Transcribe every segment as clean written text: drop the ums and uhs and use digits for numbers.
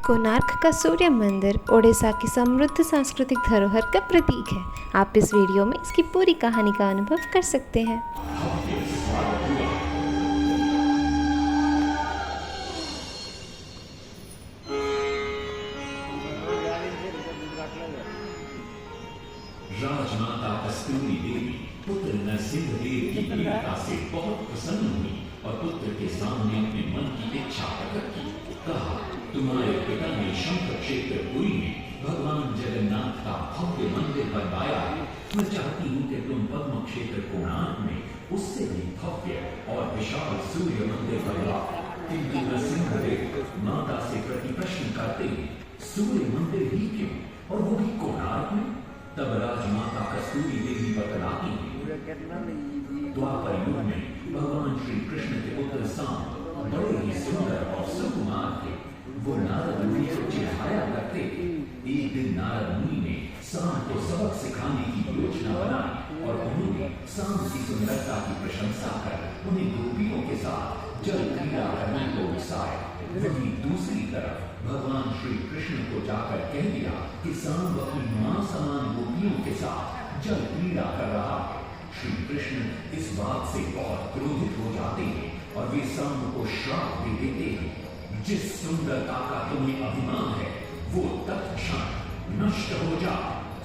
कोणार्क का सूर्य मंदिर ओडिशा की समृद्ध सांस्कृतिक धरोहर का प्रतीक है। आप इस वीडियो में इसकी पूरी कहानी का अनुभव कर सकते हैं। राजमाता कस्तूरी देवी पुत्र नरसिंह देव की वीरता से बहुत प्रसन्न हुई और पुत्र के सामने अपने मन की इच्छा प्रकट की। कहा, तुम्हारे पिता ने शंख क्षेत्र पुरी में भगवान जगन्नाथ का भव्य मंदिर बनवाया है। मैं चाहती हूँ कि तुम पद्म क्षेत्र कोणार्क में उससे भी भव्य और विशाल सूर्य मंदिर बनवाओ। किंतु नरसिंह देव माता से प्रति प्रश्न करते हैं, सूर्य मंदिर ही क्यों, और वो भी कोणार्क में? तब राजमाता कस्तूरी देवी बतलाती है, द्वापर युग में भगवान श्री कृष्ण के पुत्र सांब बड़े ही सुंदर और सुकुमार थे। वो नारद मुनि को चिढ़ाया करते थे। एक दिन नारद मुनि ने सांब को सबक सिखाने की योजना बनाई और उन्होंने सांब की सुंदरता की प्रशंसा कर उन्हें गोपियों के साथ जल क्रीड़ा करने को उकसाया। वहीं दूसरी तरफ भगवान श्री कृष्ण को जाकर कह दिया कि सांब अपनी मां समान गोपियों के साथ जल क्रीड़ा कर रहा है। श्री कृष्ण इस बात से बहुत क्रोधित हो जाते हैं और वे सांब को श्राप दे देते हैं, जिस सुंदरता का तुम्हें अभिमान है वो तत्क्षण नष्ट हो जा।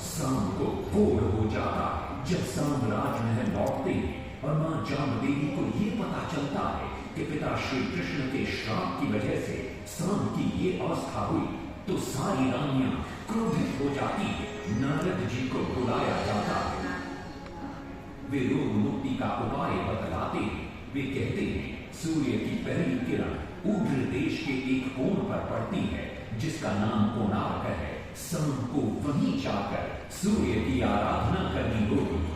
सांब को कोढ़ हो जाता जब सांब राजमहल लौटते हैं और मां जामदेवी को ये पता चलता है कि पिता श्री कृष्ण के श्राप की वजह से सांब की ये अवस्था हुई, तो सारी रानियां क्रोधित हो जाती है। नारद जी को बुलाया जाता है। वे रोग मुक्ति का उपाय बतलाते हैं। वे कहते हैं, सूर्य की पहली किरण उग्र देश के एक कोण पर पड़ती है जिसका नाम कोणार्क है। सांब को वहीं जाकर सूर्य की आराधना करनी होगी।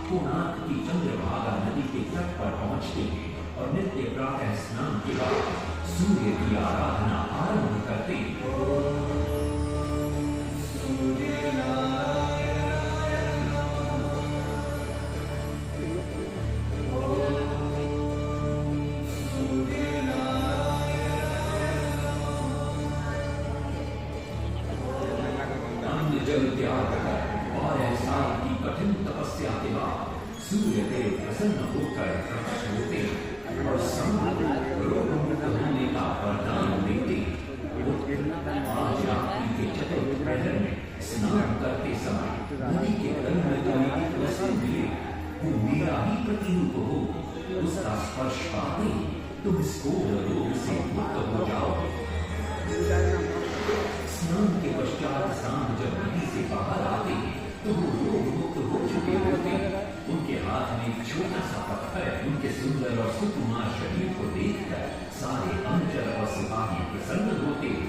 कोणार्क की चंद्रभागा नदी के तट पर पहुंचते हैं और नित्य प्रातः स्नान के बाद सूर्य की आराधना आरंभ करते हैं। अन्न जल त्याग कर 12 साल की कठिन तपस्या के बाद सूर्य देव प्रसन्न होकर प्रकट होते हैं और सांब रोग मुक्त होने का वरदान देते हैं। आज रात्रि के चतुर्थ प्रहर में स्नान करते समय नदी के तल में तुम्हें एक वस्तु मिले, वो मेरा ही प्रतिरूप हो। उसका स्पर्श पाते ही तुम इस कोढ़ रोग से मुक्त हो जाओगे। स्नान के पश्चात सांब जब नदी से बाहर आते हैं तो वो रोग मुक्त हो चुके होते हैं। उनके हाथ में एक छोटा सा पत्थर उनके सुंदर और सुकुमार शरीर को देखकर सारे अनुचर और सिपाही प्रसन्न होते हैं।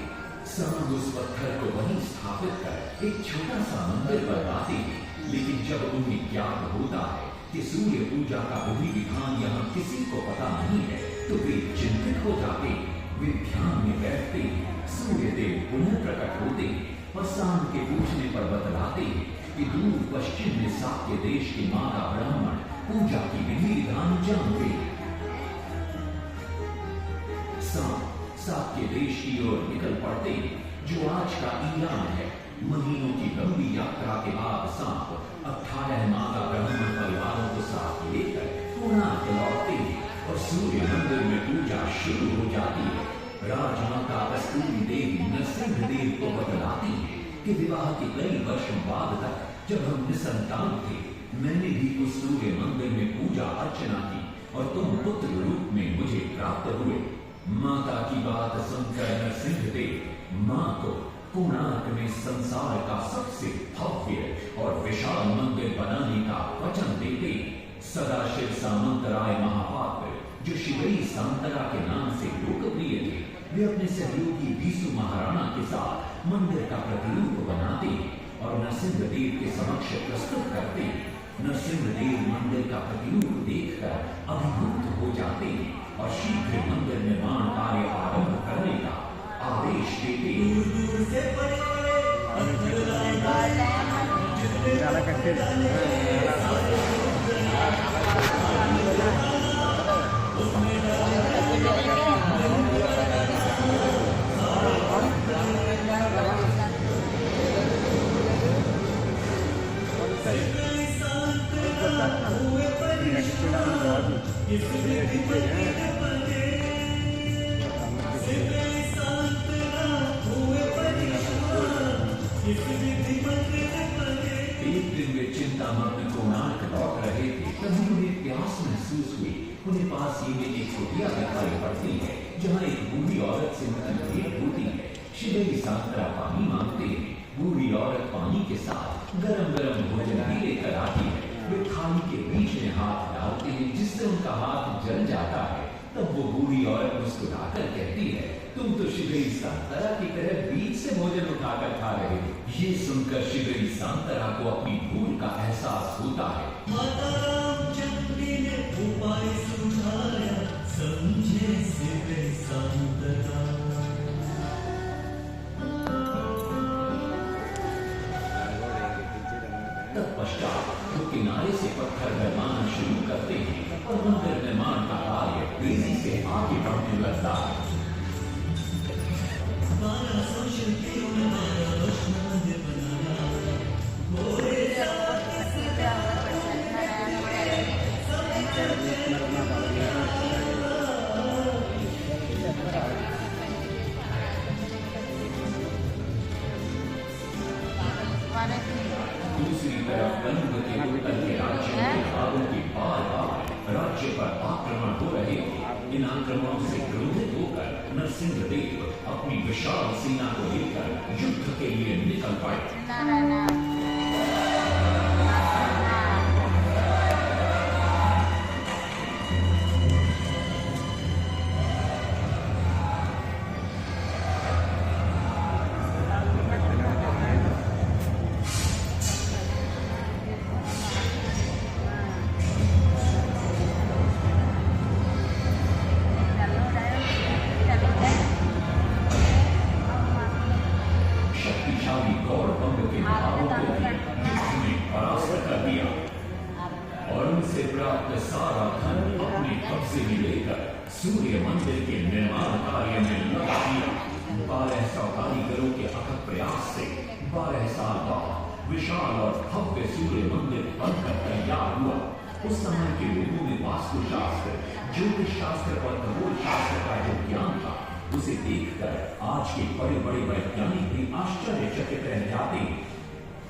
सांब उस पत्थर को वहीं स्थापित कर एक छोटा सा मंदिर बनवाते हैं। लेकिन जब उन्हें ज्ञात होता है कि सूर्य पूजा का विधि विधान यहाँ किसी को पता नहीं है तो वे चिंतित हो जाते हैं। वे ध्यान में बैठते हैं। सूर्य देव पुनः प्रकट होते हैं और सांब के पूछने पर बतलाते हैं कि दूर पश्चिम में साक्य देश के माता ब्राह्मण पूजा की विधि विधान जानते हैं। सांब साक्य देश की ओर निकल पड़ते हैं, जो आज का ईरान है। महीनों की लंबी यात्रा के बाद सांब 18 माता ब्राह्मण परिवारों को साथ लेकर कोणार्क लौटते हैं और सूर्य मंदिर में पूजा शुरू हो जाती है। राजमाता कस्तूरी देवी नरसिंह देव को बतलाती है कि विवाह के कई वर्षों बाद तक जब हम निसंतान थे, मैंने भी उस सूर्य मंदिर में पूजा अर्चना की और तुम पुत्र रूप में मुझे प्राप्त हुए। माता की बात सुनकर नरसिंह देव मां को कोणार्क में संसार का सबसे भव्य और विशाल मंदिर बनाने का वचन देते। सदाशिव सामंतराय महापात्र, जो शिवई सांतरा के नाम से लोकप्रिय थे, वे अपने सहयोगी भीसु महाराणा के साथ मंदिर का प्रतिरूप बनाते हैं और नरसिंह देव के समक्ष प्रस्तुत करते हैं। नरसिंह देव मंदिर का प्रतिरूप देखकर अभिभूत हो जाते हैं और शीघ्र मंदिर निर्माण एक दिन वे चिंतामग्न कोणार्क लौट रहे थे, तभी उन्हें प्यास महसूस हुई। उन्हें पास ही में एक कुटिया दिखाई पड़ती है, जहाँ एक बूढ़ी औरत से उनकी भेंट होती है। शिवई सांतरा पानी मांगते हैं। बूढ़ी औरत पानी के साथ गरम गरम भोजन भी लेकर आती है। वे थाली के बीच में हाथ डालते हैं, जिससे उनका हाथ जल जाता है। तब वो बूढ़ी औरत मुस्कुराकर कहती है, तुम तो शिवई सांतरा की तरह बीच से भोजन उठाकर खा रहे हो। ये सुनकर शिवई सांतरा को अपनी भूल का एहसास होता है। माता रामचंद्री ने उपाय सुझाया, समझे शिवई सांतरा। तत्पश्चात वो किनारे से पत्थर गरमाना शुरू करते हैं और मंदिर निर्माण का कार्य तेजी से आगे बढ़ने लगता है। 1200 शिल्पियों ने 12 वर्ष में मंदिर बनाया। भोले साथ सदा दूसरी तरफ कलिंग के उत्तर के राज्य के भागों के बार-बार राज्य पर आक्रमण हो रहे थे। इन आक्रमणों से क्रोधित होकर नरसिंहदेव अपनी विशाल सेना को लेकर युद्ध के लिए निकल पड़े। शक्तिशाली गौरवंग के भावों को भी उसने परास्त कर दिया और उनसे प्राप्त सारा धन अपने कब्जे में लेकर सूर्य मंदिर के निर्माण कार्य में लगा दिया। 1200 कारीगरों के अथक प्रयास से 12 साल बाद विशाल और भव्य सूर्य मंदिर बनकर तैयार हुआ। उस समय के लोगों में वास्तुशास्त्र, ज्योतिष शास्त्र और खगोल शास्त्र का जो ज्ञान था, उसे देखकर आज के बड़े बड़े वैज्ञानिक भी आश्चर्यचकित रह जाते हैं।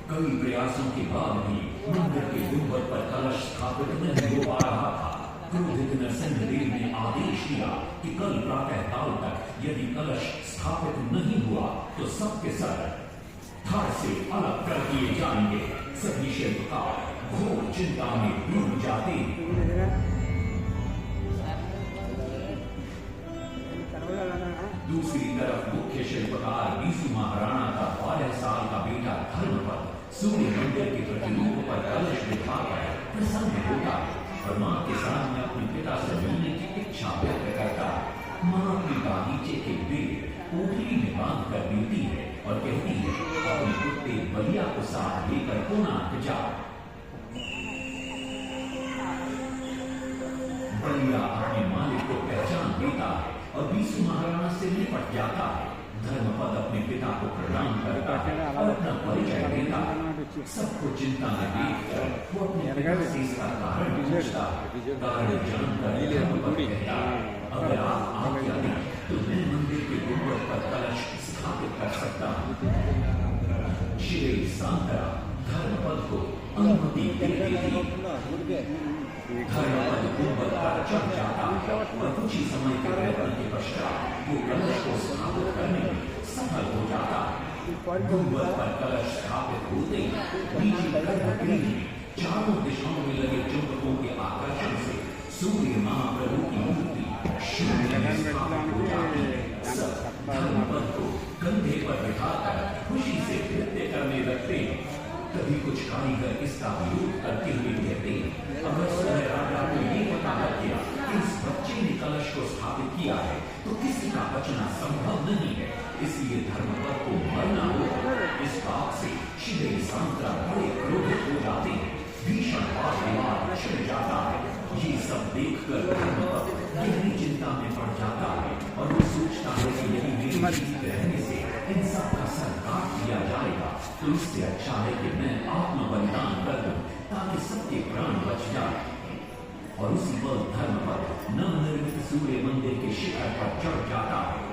कई प्रयासों के बाद भी मंदिर के गुंबद पर कलश स्थापित नहीं हो पा रहा था। क्रोधित नरसिंहदेव ने आदेश दिया कि कल प्रातः काल तक यदि कलश स्थापित नहीं हुआ तो सबके सर धड़ से अलग कर दिए जाएंगे। सभी शिल्पकार घोर चिंता में डूब जाते हैं। दूसरी तरफ मुख्य शिल्पकार बीसू महाराणा का 12 साल का बेटा धर्मपद सूर्य मंदिर के प्रतिरूप पर कलश बिठाकर प्रसन्न होता है और मां के सामने अपने पिता से मिलने की इच्छा व्यक्त करता है। मां अपनी बागीचे के बेर पोटली में बांध कर देती है और कहती है, अपने कुत्ते बलिया को साथ लेकर कोणार्क जाओ। बलिया अपने मालिक को पहचान देता है और बीसू महाराणा से निपट जाता है। धर्मपद अपने पिता को प्रणाम करता है और अपना परिचय देता है। सबको चिंता में देखकर वो अपने पिता से इसका कारण पूछता है। कारण जानकर धर्मपद कहता है, अगर आप आज्ञा दें तो मैं मंदिर के गुंबद पर कलश स्थापित कर सकता हूँ। शिवई सांतरा धर्मपद को अनुमति दे देती। धर्मपद गुंबद पर चढ़ जाता है और कुछ ही समय के प्रयत्न के पश्चात वो कलश को स्थापित करने में सफल हो जाता है। गुंबद पर कलश स्थापित होते ही नीचे गर्भगृह में चारों दिशाओं में लगे चुंबकों के आकर्षण से सूर्य महाप्रभु की मूर्ति शून्य में स्थापित हो जाती है। सब धर्मपद को कंधे पर बिठाकर खुशी से नृत्य करने लगते हैं। तभी कुछ कारीगर इसका विरोध करते हुए कहते हैं, अगर सूर्य राजा को ये पता लग गया कि इस बच्चे ने कलश को स्थापित किया है तो किसी का बचना संभव नहीं है। इसलिए धर्म पर को मरना होगा। इस बात से श्री सांतरा बड़े क्रोधित हो जाते हैं। भीषण वाद विवाद छिड़ जाता है। ये सब देखकर धर्मपद गहरी चिंता में पड़ जाता है और वो सोचता है कि यदि मेरी जीवित रहने से इन सब का सर काट दिया जाएगा तो इससे अच्छा है कि मैं आत्म बलिदान कर दूं ताकि सबके प्राण बच जाए। और उसी पल धर्मपद नवनिर्मित सूर्य मंदिर के शिखर पर चढ़ जाता है।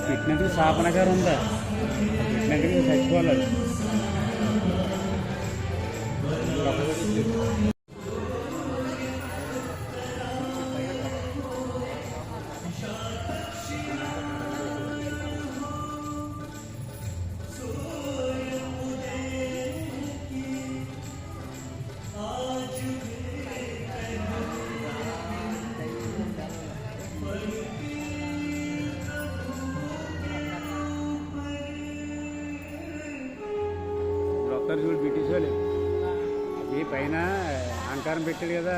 పెట్టినట్టు స్థాపనగారు ఉందా పెట్టినట్టు చచ్చిపోవాలి చూడు బ్రిటిష్ వాళ్ళు ఈ పైన అహంకారం పెట్టాడు కదా